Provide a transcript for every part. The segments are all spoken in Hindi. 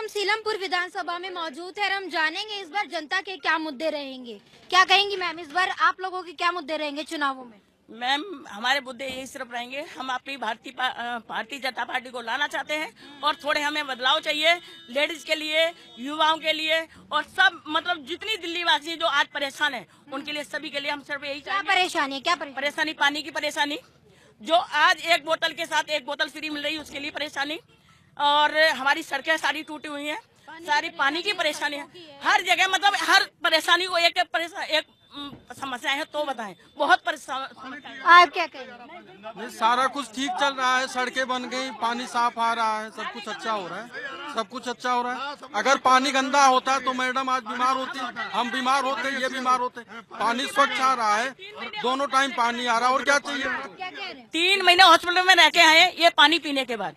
हम सीलमपुर विधानसभा में मौजूद है और हम जानेंगे इस बार जनता के क्या मुद्दे रहेंगे। क्या कहेंगी मैम, इस बार आप लोगों के क्या मुद्दे रहेंगे चुनावों में? मैम, हमारे मुद्दे यही सिर्फ रहेंगे, हम अपनी भारतीय जनता पार्टी को लाना चाहते हैं और थोड़े हमें बदलाव चाहिए लेडीज के लिए, युवाओं के लिए और सब मतलब जितनी दिल्ली वासी जो आज परेशान है उनके लिए, सभी के लिए हम सिर्फ यही क्या परेशानी है? क्या परेशानी? पानी की परेशानी, जो आज एक बोतल के साथ एक बोतल फ्री मिल रही है उसके लिए परेशानी, और हमारी सड़कें सारी टूटी हुई हैं, सारी पानी की परेशानी है हर जगह, मतलब हर परेशानी को एक समस्या है तो बताएं, बहुत परेशान। आप क्या कहेंगे? सारा कुछ ठीक चल रहा है, सड़कें बन गई, पानी साफ आ रहा है, सब कुछ अच्छा हो रहा है, सब कुछ अच्छा हो रहा है। अगर पानी गंदा होता तो मैडम आज बीमार होती, हम बीमार होते, ये बीमार होते। पानी स्वच्छ आ रहा है, दोनों टाइम पानी आ रहा है, और क्या चाहिए? क्या कह रहे हैं? 3 महीने हॉस्पिटल में रह के आए ये पानी पीने के बाद,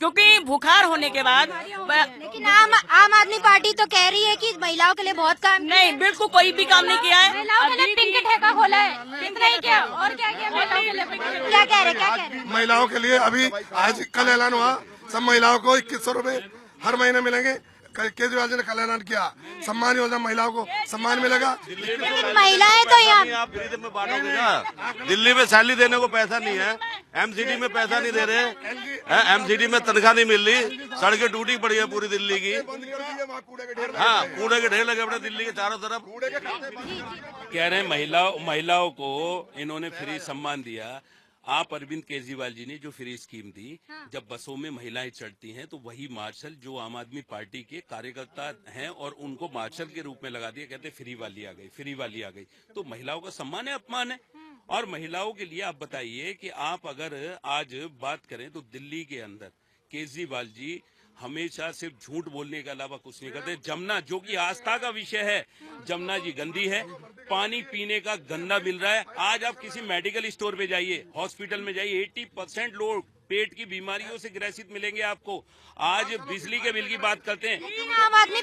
क्योंकि बुखार होने के बाद। लेकिन आम आदमी पार्टी तो कह रही है कि महिलाओं के लिए बहुत काम नहीं, बिल्कुल कोई भी काम नहीं किया है। महिलाओं के लिए पिंक ठेका खोला है, इतना ही क्या और क्या किया महिलाओं के लिए? क्या कह रहे हैं? महिलाओं के लिए अभी आज कल ऐलान हुआ, सब महिलाओं को 2100 रूपए हर महीने मिलेंगे। केजरीवाल जी ने कल ऐलान किया, सम्मान योजना, महिलाओं को सम्मान मिलेगा। लेकिन महिलाएं तो यहाँ आप फ्री में बांटोगे क्या? दिल्ली में सैलरी देने को पैसा नहीं है, एमसीडी में पैसा नहीं दे रहे, एमसीडी में तनख्वाह नहीं मिल रही, सड़कें टूटी पड़ी है पूरी दिल्ली की। हाँ, कूड़े के ढेर लगे अपने दिल्ली के चारों तरफ। कह रहे हैं महिलाओं को इन्होंने फ्री सम्मान दिया। आप अरविंद केजरीवाल जी ने जो फ्री स्कीम दी, जब बसों में महिलाएं चढ़ती हैं तो वही मार्शल जो आम आदमी पार्टी के कार्यकर्ता हैं और उनको मार्शल के रूप में लगा दिया, कहते फ्री वाली आ गई, फ्री वाली आ गई। तो महिलाओं का सम्मान है, अपमान है? और महिलाओं के लिए आप बताइए कि आप अगर आज बात करें तो दिल्ली के अंदर केजरीवाल जी हमेशा सिर्फ झूठ बोलने के अलावा कुछ नहीं करते। जमुना, जो कि आस्था का विषय है, जमुना जी गंदी है, पानी पीने का गंदा मिल रहा है। आज आप किसी मेडिकल स्टोर पे जाइए, हॉस्पिटल में जाइए, 80% लोग पेट की बीमारियों से ग्रसित मिलेंगे आपको। आज बिजली के बिल की बात करते हैं। आम आदमी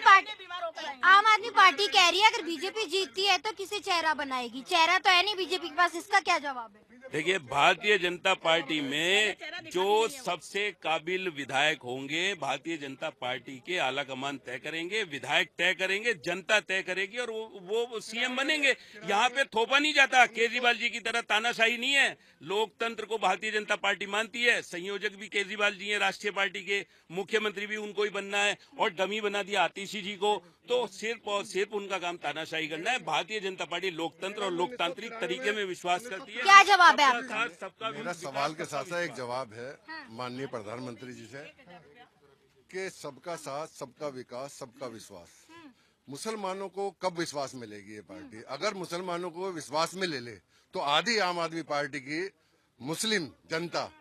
पार्टी कह रही है अगर बीजेपी जीतती है तो किसे चेहरा बनाएगी? चेहरा तो है नहीं बीजेपी के पास, इसका क्या जवाब है? देखिए, भारतीय जनता पार्टी में जो सबसे काबिल विधायक होंगे, भारतीय जनता पार्टी के आला कमान तय करेंगे, विधायक तय करेंगे, जनता तय करेगी और वो सीएम बनेंगे। यहाँ पे थोपा नहीं जाता। केजरीवाल जी की तरह तानाशाही नहीं है। लोकतंत्र को भारतीय जनता पार्टी मानती है। संयोजक भी केजरीवाल जी हैं राष्ट्रीय पार्टी के, मुख्यमंत्री भी उनको ही बनना है और डमी बना दिया आतिशी जी को। तो सिर्फ और सिर्फ उनका काम तानाशाही करना है। भारतीय जनता पार्टी लोकतंत्र और लोकतांत्रिक तरीके में विश्वास करती है। क्या जवाब है आपका? सबका मेरा सवाल के साथ साथ एक जवाब है माननीय प्रधानमंत्री जी से कि सबका साथ, सबका विकास, सबका विश्वास। मुसलमानों को कब विश्वास मिलेगी ये पार्टी? अगर मुसलमानों को विश्वास में ले ले तो आधी आम आदमी पार्टी की मुस्लिम जनता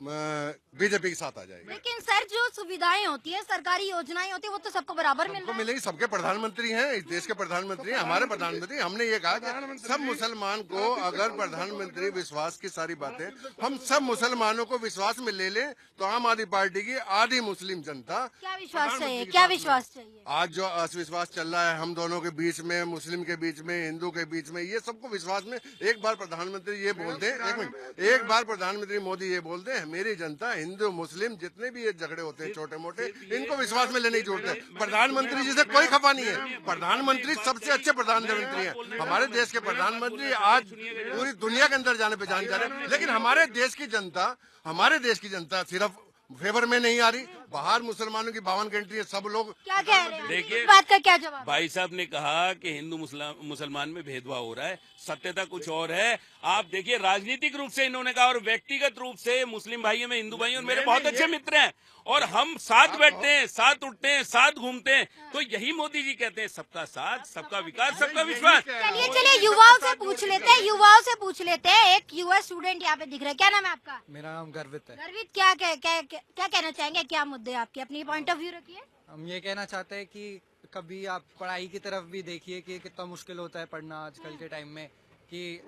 बीजेपी के साथ आ जाएगी। लेकिन सर, जो सुविधाएं होती है, सरकारी योजनाएं होती है, वो तो सबको बराबर मिलेगी। सबके प्रधानमंत्री हैं, इस देश के प्रधानमंत्री हैं, हमारे प्रधानमंत्री। हमने ये कहा कि सब मुसलमान को, अगर प्रधानमंत्री विश्वास की सारी बातें हम सब मुसलमानों को विश्वास में ले लें तो आम आदमी पार्टी की आधी मुस्लिम जनता। क्या विश्वास चाहिए? क्या विश्वास चाहिए? आज जो असविश्वास चल रहा है हम दोनों के बीच में, मुस्लिम के बीच में, हिंदू के बीच में, ये सबको विश्वास में एक बार प्रधानमंत्री ये बोलते हैं, एक मिनट, एक बार प्रधानमंत्री मोदी ये बोलते हैं मेरी जनता, हिंदू मुस्लिम जितने भी ये झगड़े होते हैं छोटे मोटे, इनको विश्वास में लेने की जरूरत है। प्रधानमंत्री जी से कोई खफा नहीं है। प्रधानमंत्री सबसे अच्छे प्रधानमंत्री हैं। हमारे देश के प्रधानमंत्री आज पूरी दुनिया के अंदर जाने पहचान जा रहे हैं। लेकिन हमारे देश की जनता सिर्फ फेवर में नहीं आ रही। बाहर मुसलमानों की 52 कंट्री है, सब लोग क्या कह रहे हैं? देखिए, बात का क्या जवाब? भाई साहब ने कहा कि हिंदू मुसलमान में भेदभाव हो रहा है, सत्यता कुछ और है। आप देखिए, राजनीतिक रूप से इन्होंने कहा और व्यक्तिगत रूप से मुस्लिम भाइयों में हिंदू भाई और मेरे बहुत अच्छे मित्र हैं और हम साथ बैठते हैं, साथ उठते हैं, साथ घूमते हैं। तो यही मोदी जी कहते हैं, सबका साथ, सबका विकास, सबका विश्वास। चलिए युवाओं से पूछ लेते हैं। एक युवा स्टूडेंट यहाँ पे दिख रहा है, क्या नाम है आपका? मेरा नाम गर्वित है। गर्वित, क्या कहना चाहेंगे? क्या मुद्दे आपके? अपनी पॉइंट ऑफ व्यू रखिए। हम ये कहना चाहते हैं कि कभी आप पढ़ाई की तरफ भी देखिए कि कितना मुश्किल होता है पढ़ना आजकल के टाइम में, कि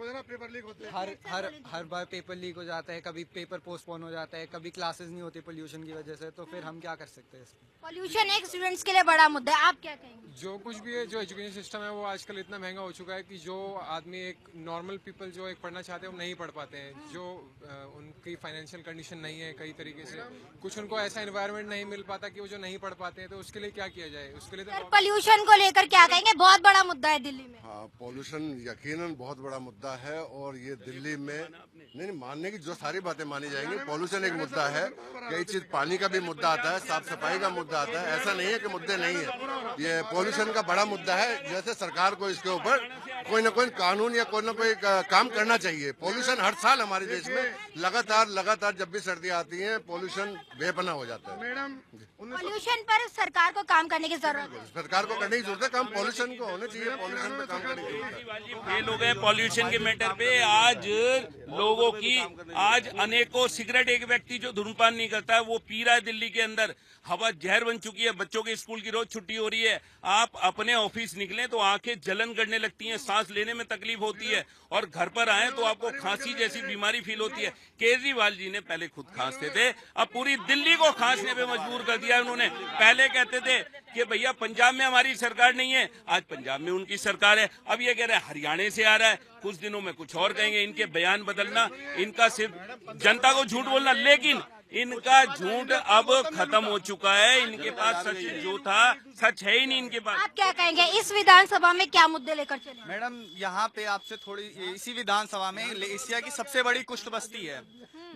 हर बार पेपर लीक हो जाता है, कभी पेपर पोस्टपोन हो जाता है, कभी क्लासेस नहीं होती पोल्यूशन की वजह से, तो फिर हम क्या कर सकते हैं इसमें। पॉल्यूशन एक स्टूडेंट्स के लिए बड़ा मुद्दा है, आप क्या कहेंगे? जो कुछ भी है, जो एजुकेशन सिस्टम है वो आजकल इतना महंगा हो चुका है कि जो आदमी एक नॉर्मल पीपल जो एक पढ़ना चाहते हैं वो नहीं पढ़ पाते हैं। जो उनकी फाइनेंशियल कंडीशन नहीं है कई तरीके से, कुछ उनको ऐसा एनवायरनमेंट नहीं मिल पाता कि वो जो नहीं पढ़ पाते हैं, तो उसके लिए क्या किया जाए? उसके लिए सर तो पॉल्यूशन को लेकर क्या कहेंगे? बहुत बड़ा मुद्दा है दिल्ली में। हाँ, पॉल्यूशन यकीनन बहुत बड़ा मुद्दा है और ये दिल्ली में नहीं मानने की जो सारी बातें मानी जाएंगी। पॉल्यूशन एक मुद्दा है, कई चीज पानी का भी मुद्दा आता है, साफ सफाई का मुद्दा आता है, ऐसा नहीं है कि मुद्दे नहीं है। ये पॉल्यूशन का बड़ा मुद्दा है। जैसे सरकार को इसके ऊपर कोई ना कोई कानून या कोई ना कोई काम करना चाहिए। पॉल्यूशन हर साल हमारे देश में लगातार जब भी सर्दियाँ आती हैं पॉल्यूशन बेपना हो जाता है। पॉल्यूशन पर सरकार को काम करने की जरूरत है। सरकार को करने की जरूरत है, काम पॉल्यूशन को होना चाहिए, पॉल्यूशन पे काम करने की जरूरत है। फेल हो गए पॉल्यूशन के मैटर पे। आज लोगों की आज अनेकों सिगरेट, एक व्यक्ति जो धूम्रपान नहीं करता है वो पी रहा है दिल्ली के अंदर। हवा जहर बन चुकी है, बच्चों के स्कूल की रोज छुट्टी हो रही है। आप अपने ऑफिस निकलें तो आंखें जलन करने लगती हैं, सांस लेने में तकलीफ होती है, और घर पर आए तो आपको खांसी जैसी बीमारी फील होती है। केजरीवाल जी ने पहले खुद खांसते थे, अब पूरी दिल्ली को खांसने पे मजबूर कर दिया उन्होंने। पहले कहते थे कि भैया पंजाब में हमारी सरकार नहीं है, आज पंजाब में उनकी सरकार है। अब ये कह रहे हैं हरियाणा से आ रहा है, कुछ दिनों में कुछ और कहेंगे। इनके बयान बदलना, इनका सिर्फ जनता को झूठ बोलना, लेकिन इनका झूठ अब खत्म हो चुका है। इनके पास सच जो था सच है ही नहीं इनके पास। आप क्या कहेंगे इस विधानसभा में क्या मुद्दे लेकर चले? मैडम यहाँ पे आपसे थोड़ी, इसी विधानसभा में एशिया की सबसे बड़ी कुष्ठ बस्ती है,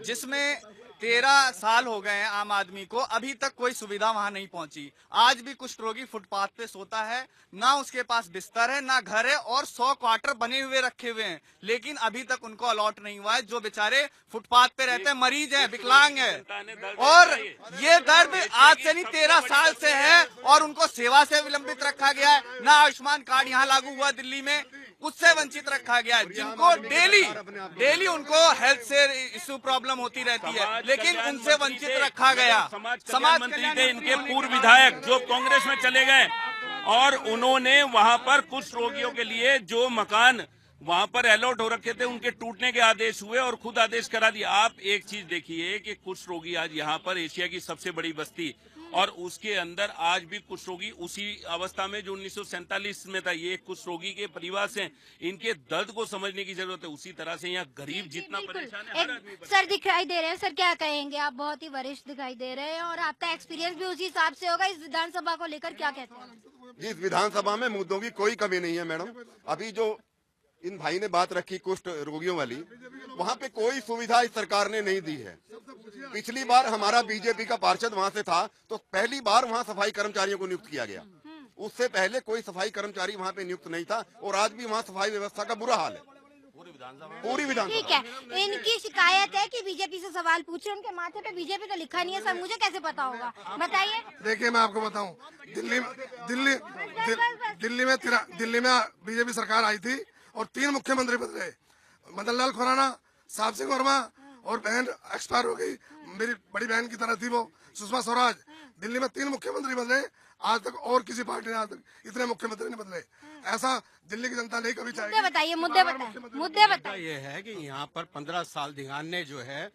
जिसमें 13 साल हो गए हैं आम आदमी को, अभी तक कोई सुविधा वहां नहीं पहुंची। आज भी कुष्ठ रोगी फुटपाथ पे सोता है, ना उसके पास बिस्तर है, ना घर है, और 100 क्वार्टर बने हुए रखे हुए हैं, लेकिन अभी तक उनको अलॉट नहीं हुआ है। जो बेचारे फुटपाथ पे रहते हैं, मरीज हैं, विकलांग है, और ये दर्द आज से नहीं 13 साल से है, और उनको सेवा से विलंबित रखा गया है। ना आयुष्मान कार्ड यहाँ लागू हुआ दिल्ली में, उससे वंचित रखा गया है। जिनको डेली उनको हेल्थ से इश्यू प्रॉब्लम होती रहती है, लेकिन उनसे वंचित रखा गया। समाज मंत्री थे इनके पूर्व विधायक जो कांग्रेस में चले गए, और उन्होंने वहां पर कुछ रोगियों के लिए जो मकान वहां पर अलॉट हो रखे थे उनके टूटने के आदेश हुए, और खुद आदेश करा दिया। आप एक चीज देखिए कि कुछ रोगी आज यहाँ पर एशिया की सबसे बड़ी बस्ती, और उसके अंदर आज भी कुछ रोगी उसी अवस्था में जो 1947 में था। ये कुछ रोगी के परिवार से, इनके दर्द को समझने की जरूरत है। उसी तरह से यहाँ गरीब जितना परेशान है, हर आदमी सर दिखाई दे रहे हैं, सर क्या कहेंगे? आप बहुत ही वरिष्ठ दिखाई दे रहे हैं और आपका एक्सपीरियंस भी उसी हिसाब से होगा। इस विधानसभा को लेकर क्या कहते हैं? जी, इस विधानसभा में मुद्दों की कोई कमी नहीं है मैडम। अभी जो इन भाई ने बात रखी कुष्ठ रोगियों वाली, वहाँ पे कोई सुविधा इस सरकार ने नहीं दी है। पिछली बार हमारा बीजेपी का पार्षद वहाँ से था, तो पहली बार वहाँ सफाई कर्मचारियों को नियुक्त किया गया। उससे पहले कोई सफाई कर्मचारी वहाँ पे नियुक्त नहीं था, और आज भी वहाँ सफाई व्यवस्था का बुरा हाल है पूरी विधानसभा। ठीक है, इनकी शिकायत है कि बीजेपी से सवाल पूछे, उनके माथे पे बीजेपी का लिखा नहीं है। सर मुझे कैसे पता होगा, बताइए। देखिए मैं आपको बताऊं, दिल्ली में बीजेपी सरकार आई थी और 3 मुख्यमंत्री बदले। मदन लाल खुराना, साहब सिंह वर्मा, और बहन एक्सपायर हो गई, मेरी बड़ी बहन की तरह थी वो, सुषमा स्वराज। दिल्ली में 3 मुख्यमंत्री बदले, आज तक और किसी पार्टी ने आज तक इतने मुख्यमंत्री नहीं बदले। ऐसा दिल्ली की जनता नहीं कभी चाहेगी। मुद्दे बताइए। ये है कि यहाँ पर 15 साल दिगान ने जो है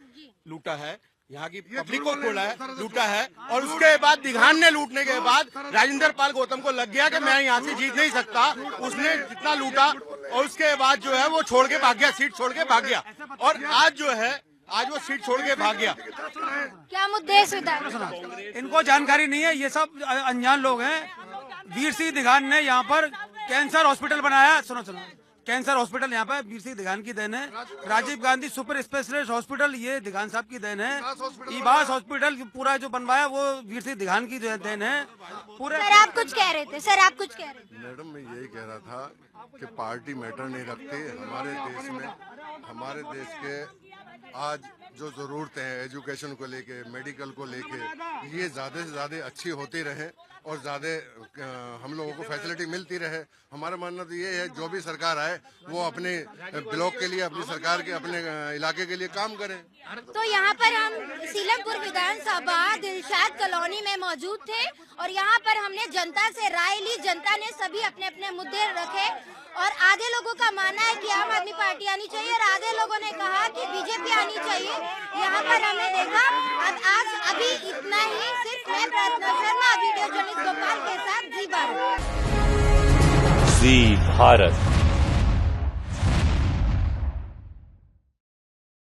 लूटा है, यहाँ की पब्लिक को खोला है, लूटा है, और उसके बाद दिघान ने लूटने के बाद राजेंद्र पाल गौतम को लग गया कि मैं यहाँ से जीत नहीं सकता। उसने जितना लूटा, और उसके बाद जो है वो छोड़ के भाग गया, सीट छोड़ के भाग गया, और आज जो है आज वो सीट छोड़ के भाग गया। क्या मुद्दे इस विधानसभा? इनको जानकारी नहीं है, ये सब अनजान लोग हैं। वीर सिंह दिघान ने यहाँ पर कैंसर हॉस्पिटल बनाया। सुनो कैंसर हॉस्पिटल यहाँ पर वीर सिंह दिघान की देन है। Rajiv Gandhi super specialist hospital ये दिघान साहब की देन है। ईबास हॉस्पिटल पूरा जो बनवाया वो वीर सिंह दिघान की देन है पूरे। सर आप कुछ कह रहे थे, मैडम मैं यही कह रहा था कि पार्टी मैटर नहीं रखती हमारे देश में। हमारे देश के आज जो जरूरतें हैं एजुकेशन को लेके, मेडिकल को लेके, ये ज्यादा से ज्यादा अच्छी होती रहे और ज्यादा हम लोगों को फैसिलिटी मिलती रहे। हमारा मानना तो ये है जो भी सरकार आए वो अपने ब्लॉक के लिए, अपनी सरकार के, अपने इलाके के लिए काम करें। तो यहाँ पर हम सीलमपुर विधानसभा दिलशाद कॉलोनी में मौजूद थे और यहाँ पर हमने जनता से राय ली। जनता ने सभी अपने अपने मुद्दे रखे और आधे लोगों का मानना है कि आम आदमी पार्टी आनी चाहिए और आधे लोगों ने कहा कि बीजेपी आनी चाहिए। यहाँ पर हमने देखा। अब आज अभी इतना ही। सिर्फ मैं प्रार्थना शर्मा, वीडियो जर्नलिस्ट गोपाल के साथ जी भारत। जी भारत।